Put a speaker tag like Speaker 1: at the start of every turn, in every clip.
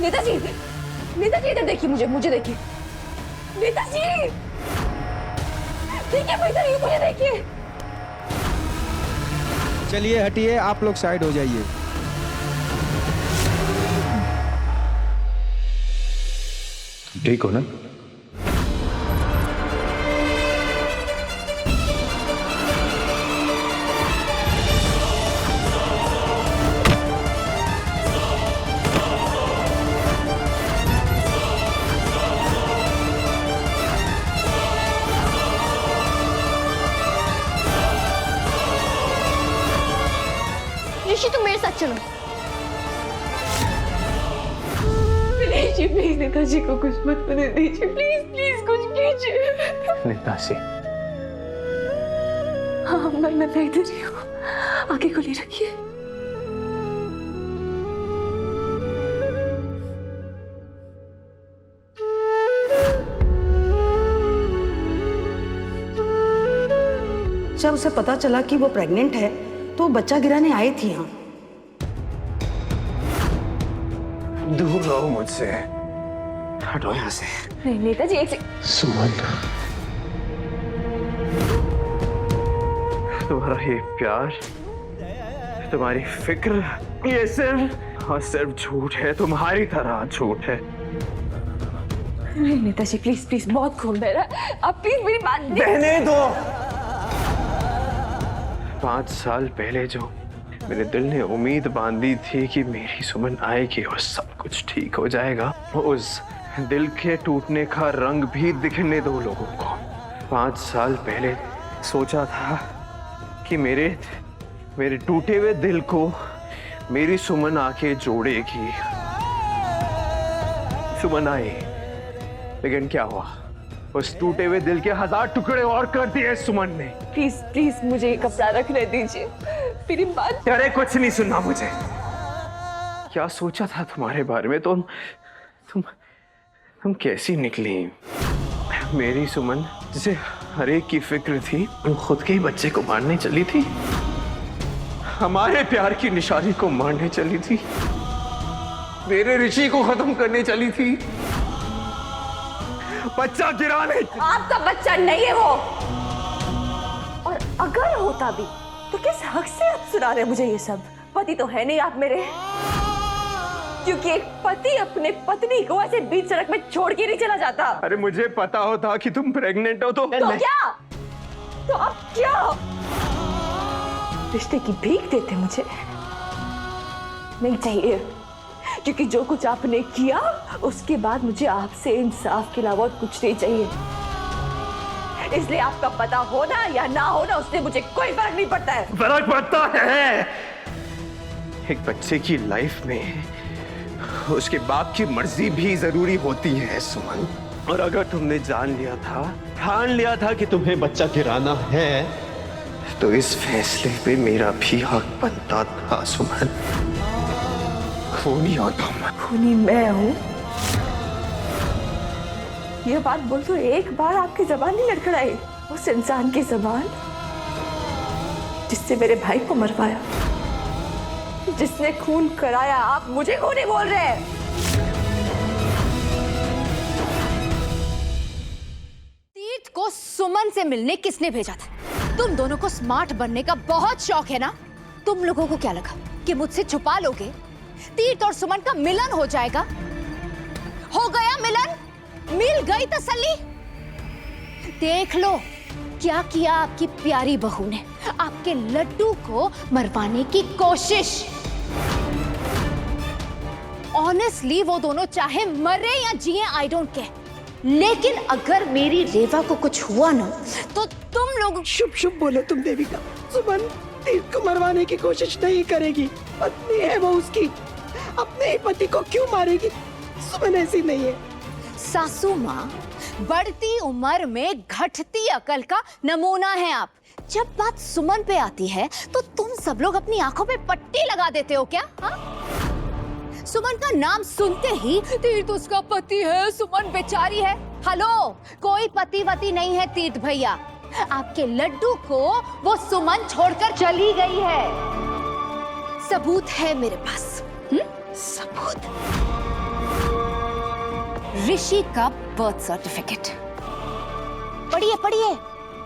Speaker 1: नेताजी, नेताजी इधर देखिए, मुझे देखिए। नेताजी देखिए, मैं इधर ही हूं, मुझे देखिए।
Speaker 2: चलिए हटिए, आप लोग साइड हो जाइए।
Speaker 3: ठीक हो ना?
Speaker 1: ऋषि, तुम मेरे साथ चलो। प्लीज नेताजी को कुछ मत होने दीजिए, प्लीज कुछ कीजिए।
Speaker 3: नेताजी,
Speaker 1: हाँ, मैं इधर ही हूँ, आगे को ले रखिए।
Speaker 4: जब उसे पता चला कि वो प्रेग्नेंट है तो बच्चा गिराने आई थी यहाँ।
Speaker 3: दूर रहो मुझसे, हटो यहाँ से।
Speaker 1: नहीं नेताजी, एक
Speaker 3: सुमन, तुम्हारा ये प्यार, तुम्हारी फिक्र, ये सिर्फ और सिर्फ झूठ है, तुम्हारी तरह झूठ है।
Speaker 1: नहीं नेताजी, प्लीज बहुत खून बह रहा है, आप प्लीज मेरी बात
Speaker 3: बहने दो। 5 साल पहले जो मेरे दिल ने उम्मीद बांधी थी कि मेरी सुमन आएगी और सब कुछ ठीक हो जाएगा, उस दिल के टूटने का रंग भी दिखने दो लोगों को। 5 साल पहले सोचा था कि मेरे टूटे हुए दिल को मेरी सुमन आके जोड़ेगी। सुमन आई, लेकिन क्या हुआ? उस टूटे हुए दिल के 1000 टुकड़े और कर दिए सुमन ने।
Speaker 1: प्लीज मुझे ये कपड़ा रखने दीजिए, मेरी बात।
Speaker 3: अरे कुछ नहीं सुनना मुझे। क्या सोचा था तुम्हारे बारे में? तुम कैसी निकली? मेरी सुमन जिसे हर एक की फिक्र थी, तुम खुद के ही बच्चे को मारने चली थी, हमारे प्यार की निशानी को मारने चली थी, मेरे ऋषि को खत्म करने चली थी, बच्चा गिराने।
Speaker 1: आपका बच्चा नहीं है वो, और अगर होता भी तो किस हक से आप सुना रहे मुझे ये सब? पति तो है नहीं आप मेरे, क्योंकि एक पति अपने पत्नी को ऐसे बीच सड़क में छोड़ के नहीं चला जाता।
Speaker 3: अरे मुझे पता होता कि तुम प्रेग्नेंट हो तो
Speaker 1: क्या? तो अब क्या? रिश्ते की भीख देते मुझे? नहीं चाहिए, क्योंकि जो कुछ आपने किया उसके बाद मुझे आपसे इंसाफ के अलावा कुछ नहीं चाहिए। इसलिए आपका पता होना या ना होना उससे मुझे कोई फर्क नहीं पड़ता है।
Speaker 3: फर्क पड़ता है। एक बच्चे की लाइफ में उसके बाप की मर्जी भी जरूरी होती है सुमन। और अगर तुमने ठान लिया था कि तुम्हें बच्चा गिराना है, तो इस फैसले पे मेरा भी हक बनता था सुमन। खूनी हो तुम।
Speaker 1: खूनी मैं हूँ? ये बात बोल तो एक बार आपकी जबान नहीं लड़खड़ाई? उस इंसान की जबान जिससे मेरे भाई को मरवाया, जिसने खून कराया, आप मुझे खूनी बोल रहे हैं?
Speaker 5: तीर्थ को सुमन से मिलने किसने भेजा था? तुम दोनों को स्मार्ट बनने का बहुत शौक है ना? तुम लोगों को क्या लगा कि मुझसे छुपा लोगे? तीर्थ और सुमन का मिलन हो जाएगा। हो गया मिलन, मिल गई तसल्ली। देख लो क्या किया आपकी प्यारी बहू ने, आपके लड्डू को मरवाने की कोशिश। ऑनेस्टली वो दोनों चाहे मरे या जिए, आई डोंट केयर, लेकिन अगर मेरी रेवा को कुछ हुआ ना तो तुम लोग।
Speaker 4: शुभ बोलो तुम देविका। सुमन तीर्थ को मरवाने की कोशिश नहीं करेगी, पत्नी है वो उसकी, अपने ही पति को क्यों मारेगी? सुमन ऐसी नहीं है।
Speaker 5: सासू माँ, बढ़ती उम्र में घटती अकल का नमूना है आप। जब बात सुमन पे आती है तो तुम सब लोग अपनी आंखों पे पट्टी लगा देते हो क्या? हा? सुमन का नाम सुनते ही तीर्थ उसका पति है, सुमन बेचारी है। हेलो, कोई पतिवती नहीं है तीर्थ भैया। आपके लड्डू को वो सुमन छोड़कर चली गई है। सबूत है मेरे पास। सबूत। ऋषि का बर्थ सर्टिफिकेट। पढ़िए पढ़िए,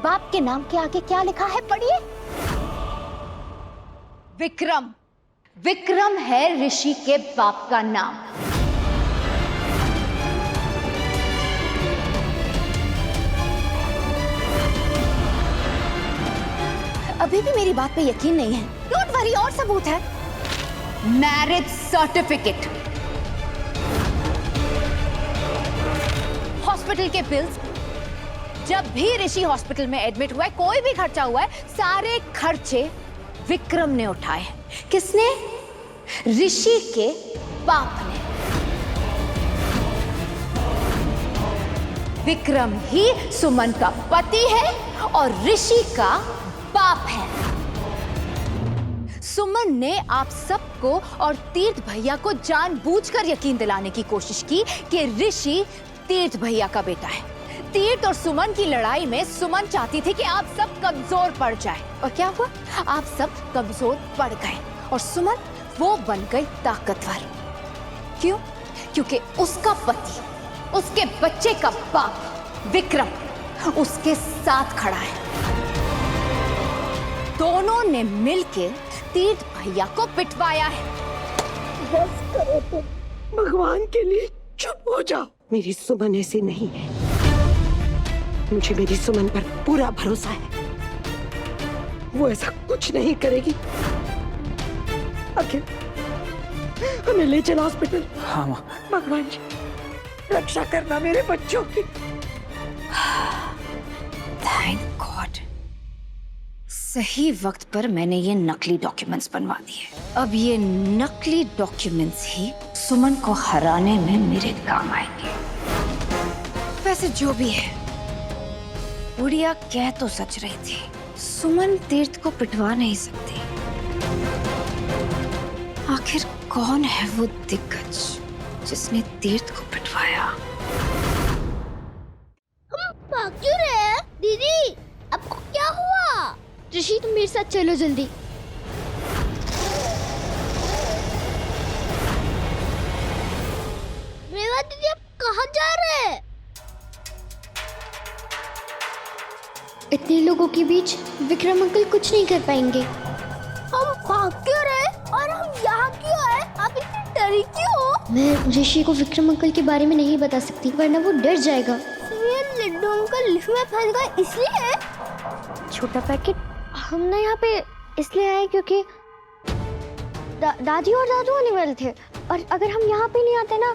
Speaker 5: बाप के नाम के आगे क्या लिखा है, पढ़िए। विक्रम। विक्रम है ऋषि के बाप का नाम। अभी भी मेरी बात पे यकीन नहीं है? डोंट वरी, और सबूत है। मैरिज सर्टिफिकेट, हॉस्पिटल के बिल्स, जब भी ऋषि हॉस्पिटल में एडमिट हुआ है, कोई भी खर्चा हुआ है, सारे खर्चे विक्रम ने उठाए। किसने? ऋषि के बाप ने। विक्रम ही सुमन का पति है और ऋषि का बाप है। सुमन ने आप सबको और तीर्थ भैया को जानबूझकर यकीन दिलाने की कोशिश की कि ऋषि तीर्थ भैया का बेटा है। तीर्थ और सुमन की लड़ाई में सुमन चाहती थी कि आप सब कमजोर पड़ जाए, और क्या हुआ? आप सब कमजोर पड़ गए और सुमन वो बन गई ताकतवर। क्यों? क्योंकि उसका पति, उसके बच्चे का बाप विक्रम उसके साथ खड़ा है। दोनों ने मिलके तीर्थ भैया को पिटवाया है।
Speaker 4: बस करो तुम, भगवान के लिए चुप हो जाओ। मेरी सुमन ऐसी नहीं है, मुझे मेरी सुमन पर पूरा भरोसा है। वो ऐसा कुछ नहीं करेगी। आखिर हमें ले चलो हॉस्पिटल।
Speaker 2: हाँ माँ।
Speaker 4: भगवान जी, रक्षा करना मेरे बच्चों की।
Speaker 5: थैंक गॉड, सही वक्त पर मैंने ये नकली डॉक्यूमेंट्स बनवा दिए। अब ये नकली डॉक्यूमेंट्स ही सुमन को हराने में मेरे काम आएंगे। वैसे जो भी है, बुढ़िया कह तो सच रही थी, सुमन तीर्थ को पिटवा नहीं सकती। आखिर कौन है वो दिग्गज जिसने तीर्थ को पिटवाया?
Speaker 6: हम भाग क्यों रहे हैं? दीदी, आपको क्या हुआ? ऋषि, तुम मेरे साथ चलो जल्दी। मेवा दीदी, आप कहाँ जा रहे हैं? इतने लोगों के बीच विक्रम अंकल कुछ नहीं कर पाएंगे। हम भाग क्यों रहे और हम यहाँ क्यों आए? आप इतनी डरी क्यों हो? मैं ऋषि को विक्रम अंकल के बारे में नहीं बता सकती, वरना वो डर जाएगा। ये लड्डू अंकल लिफ्ट में फंस गए इसलिए? छोटा पैकेट, हम ना यहाँ पे इसलिए आए क्योंकि दादी और दादू आने वाले थे, और अगर हम यहाँ पे नहीं आते ना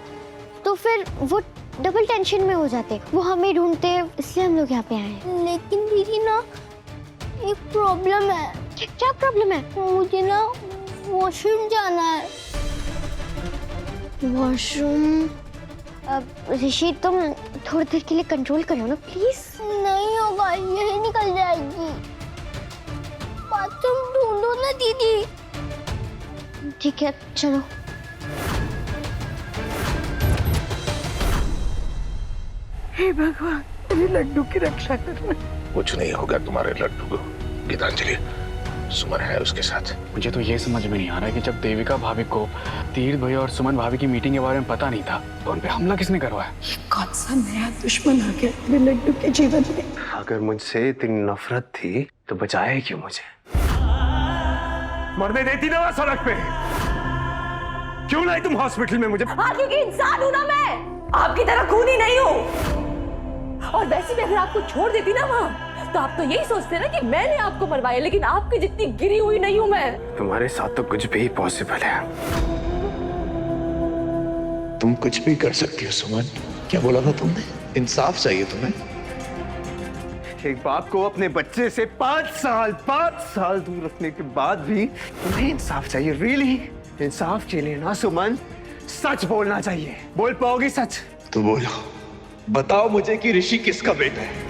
Speaker 6: तो फिर वो डबल टेंशन में हो जाते, वो हमें ढूंढते, इसलिए हम लोग यहाँ पे आए हैं। लेकिन दीदी ना, एक प्रॉब्लम है। क्या प्रॉब्लम है? मुझे ना वॉशरूम जाना है। वॉशरूम? ऋषि, तुम थोड़ी देर के लिए कंट्रोल करो ना प्लीज। नहीं होगा, यही निकल जाएगी। बाथरूम ढूंढो ना दीदी। ठीक है, चलो।
Speaker 4: हे भगवान, मेरे लड्डू की रक्षा करना।
Speaker 7: कुछ नहीं होगा तुम्हारे लड्डू को। गीतांजलि, सुमन है उसके साथ।
Speaker 8: मुझे तो ये समझ में नहीं आ रहा है कि जब देविका भाभी को तीर्थ भैया और सुमन भाभी की मीटिंग के बारे में पता नहीं था, तो उन पे हमला किसने करवाया?
Speaker 4: ये कौन सा नया दुश्मन आ गया मेरे लड्डू के जीवन में?
Speaker 3: अगर मुझसे इतनी नफरत थी तो बचाए क्यों मुझे?
Speaker 7: मरने देती ना सड़क पे। क्यों लाई तुम हॉस्पिटल में मुझे?
Speaker 1: क्योंकि इंसान हूं ना मैं, आपकी तरह खूनी नहीं हूँ। और वैसे भी अगर आपको छोड़ देती ना वहाँ, तो आप तो यही सोचते ना कि मैंने आपको मरवाया, लेकिन आपकी जितनी गिरी हुई नहीं हूँ मैं।
Speaker 3: तुम्हारे साथ तो कुछ भी पॉसिबल है।
Speaker 7: तुम कुछ भी कर सकती हो सुमन। क्या बोला था तुमने? इंसाफ चाहिए तुम्हें।
Speaker 3: एक बाप को अपने बच्चे से 5 साल दूर रखने के बाद भी तुम्हें इंसाफ चाहिए? रियली? इंसाफ के लिए ना सुमन, सच बोलना चाहिए। बोल पाओगी सच?
Speaker 7: तो बोलो, बताओ मुझे कि ऋषि किसका बेटा है।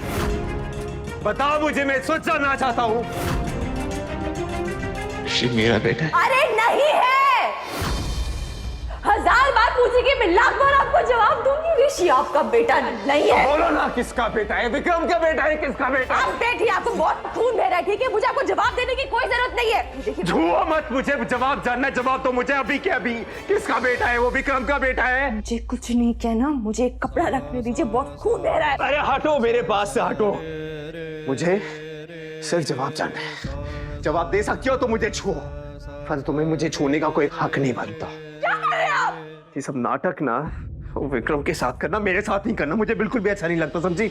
Speaker 3: बताओ मुझे, मैं सोच जानना चाहता हूँ।
Speaker 7: ऋषि मेरा बेटा है।
Speaker 1: अरे नहीं है, 1000 बार पूछेंगे, मैं लाख बार आपको जवाब दूंगी। ऋषि आपका बेटा नहीं है।
Speaker 3: बोलो ना किसका बेटा है? विक्रम का बेटा है, किसका बेटा है?
Speaker 1: आप बैठिए, आपको बहुत खून बह रहा है, ठीक है? मुझे आपको जवाब देने की कोई जरूरत नहीं है। देखिए,
Speaker 3: छुओ मत मुझे, जवाब जानना, जवाब तो मुझे अभी के अभी। किसका बेटा है वो? विक्रम का बेटा है।
Speaker 1: मुझे कुछ नहीं कहना, मुझे एक कपड़ा रखने दीजिए, बहुत खून बह रहा है।
Speaker 3: अरे हटो मेरे पास से, हटो। मुझे सिर्फ जवाब जानना है। जवाब दे सकती हो तो मुझे छुओ, पर तुम्हें मुझे छूने का कोई हक नहीं बनता।
Speaker 1: क्या कर रहे हैं आप?
Speaker 3: ये सब नाटक ना वो विक्रम के साथ करना, मेरे साथ नहीं करना। मुझे बिल्कुल भी अच्छा नहीं लगता, समझी?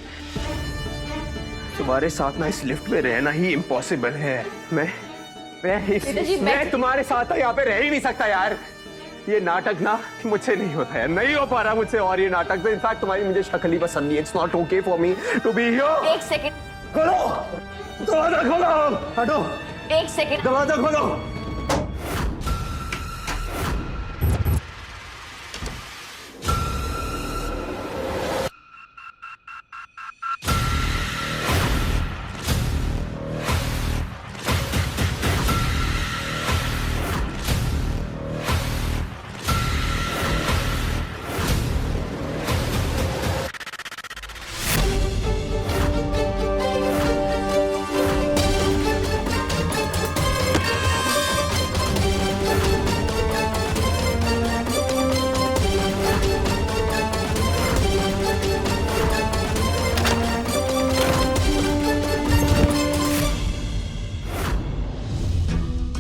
Speaker 3: तुम्हारे साथ ना इस लिफ्ट में रहना ही इम्पॉसिबल है। मैं तुम्हारे साथ यहाँ पे रह ही नहीं सकता यार। ये नाटक ना मुझसे नहीं होता है, नहीं हो पा रहा मुझसे। और ये नाटक तो इनफैक्ट तुम्हारी मुझे शक्ल ही पसंद नहीं है। It's not okay for me to be here.
Speaker 1: एक सेकंड,
Speaker 3: खोलो दरवाजा, खोलो। हटो,
Speaker 1: एक सेकंड।
Speaker 3: दरवाजा खोलो।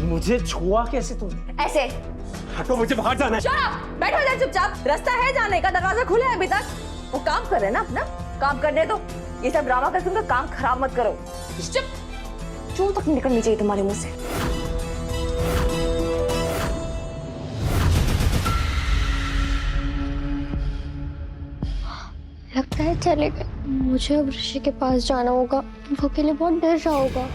Speaker 3: मुझे छुआ कैसे तुमने?
Speaker 1: ऐसे।
Speaker 3: हटो, मुझे बाहर जाना है।
Speaker 1: Shut up! बैठो इधर चुपचाप। रास्ता है जाने का, दरवाजा खुला है अभी तक। वो काम कर रहे हैं ना, अपना काम करने दो। ये सब ड्रामा करके उनका काम खराब मत करो। चुप। चूं तक निकलनी चाहिए तुम्हारे मुंह से।
Speaker 6: लगता है चले गए। मुझे अब ऋषि के पास जाना होगा, वो अकेले बहुत डर रहा होगा।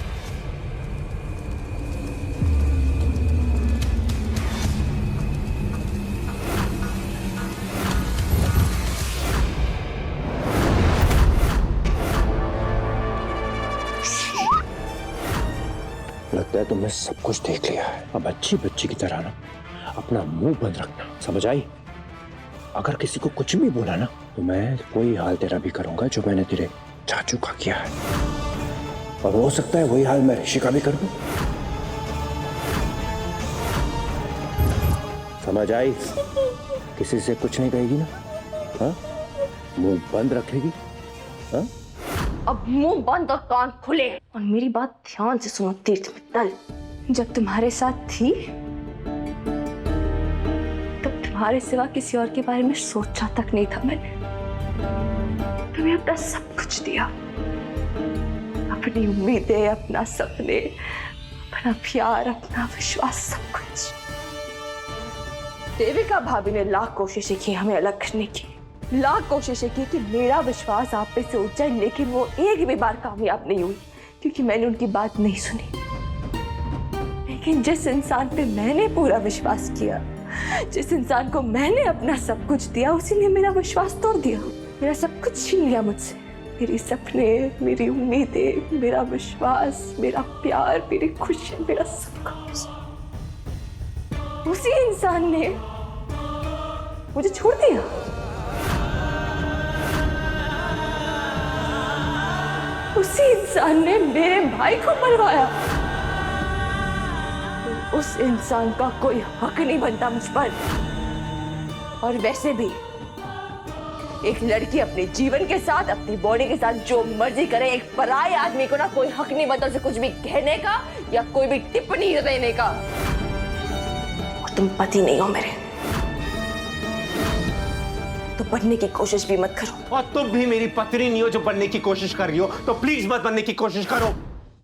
Speaker 7: लगता है तुमने सब कुछ देख लिया है। अब अच्छी बच्ची की तरह ना अपना मुंह बंद रखना, समझ आई? अगर किसी को कुछ भी बोला ना तो मैं वही हाल तेरा भी करूंगा जो मैंने तेरे चाचू का किया है। और हो सकता है वही हाल मैं ऋषि का भी कर दूं। समझ आई? किसी से कुछ नहीं कहेगी ना? हाँ, मुंह बंद रखेगी। हाँ,
Speaker 1: अब मुंह बंद और कान खुले। और मेरी बात ध्यान से सुनो तीर्थ मित्तल। जब तुम्हारे साथ थी तब तुम्हारे सिवा किसी और के बारे में सोचा तक नहीं था मैंने। तुम्हें अपना सब कुछ दिया, अपनी उम्मीदें, अपना सपने, अपना प्यार, अपना विश्वास, सब कुछ। देविका भाभी ने लाख कोशिशें की हमें अलग करने की, लाख कोशिशें की कि मेरा विश्वास आप पे से उठ जाए, लेकिन वो एक भी बार कामयाब नहीं हुई क्योंकि मैंने उनकी बात नहीं सुनी। लेकिन जिस इंसान पे मैंने पूरा विश्वास किया, जिस इंसान को मैंने अपना सब कुछ दिया, उसी ने मेरा विश्वास तोड़ दिया, मेरा सब कुछ छीन लिया मुझसे। मेरे सपने, मेरी उम्मीदें, मेरा विश्वास, मेरा प्यार, मेरी खुशी, मेरा सब कुछ। उसी इंसान ने मुझे छोड़ दिया। उसी इंसान ने मेरे भाई को मरवाया। उस इंसान का कोई हक नहीं बनता मुझ पर। और वैसे भी एक लड़की अपने जीवन के साथ, अपनी बॉडी के साथ जो मर्जी करे, एक पराये आदमी को ना कोई हक नहीं बनता उसे कुछ भी कहने का या कोई भी टिप्पणी देने का। और तुम पति नहीं हो मेरे, तो बनने की कोशिश भी मत करो।
Speaker 9: और तुम भी मेरी पत्नी नहीं हो जो बनने की कोशिश कर रही हो, तो प्लीज मत बनने की कोशिश करो।